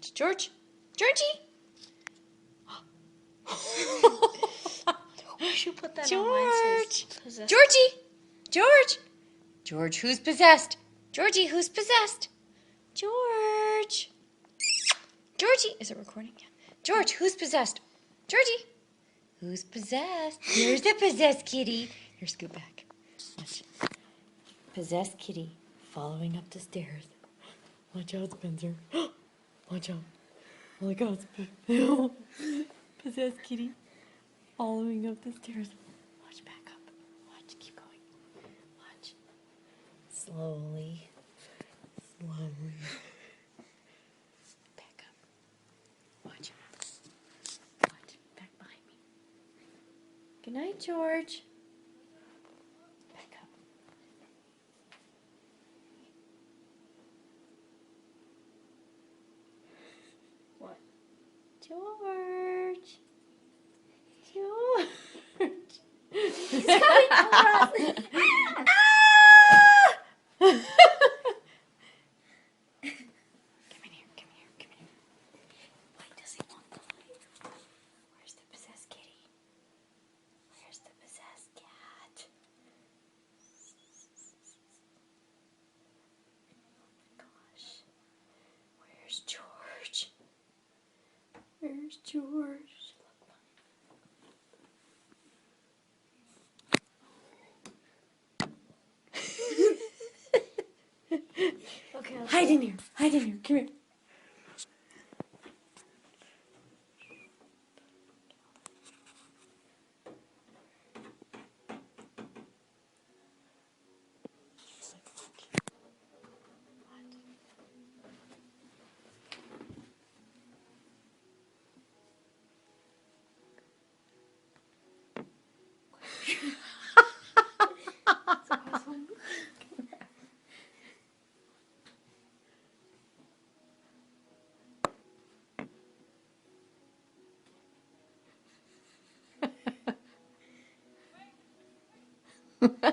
Watch. George. Georgie. We should put that George. on Wednesdays. Georgie. George. George, who's possessed? Georgie, who's possessed? George. Georgie. Is it recording? Yeah. George, who's possessed? Georgie. Who's possessed? Here's the possessed kitty. Here, scoot back. Watch. Possessed kitty following up the stairs. Watch out, Spencer. Watch out. Look out, Spencer. Possessed kitty following up the stairs. Watch back up. Watch, keep going. Watch. Slowly. Slowly. Back up. Watch. Watch. Back behind me. Good night, George. Back up. What? George. George. He's coming for us. Come in here, come here, come here. Why does he want the light? Where's the possessed kitty? Where's the possessed cat? Oh my gosh. Where's George? Where's George? Okay. Hide in here. Hide in here. Come here. Ha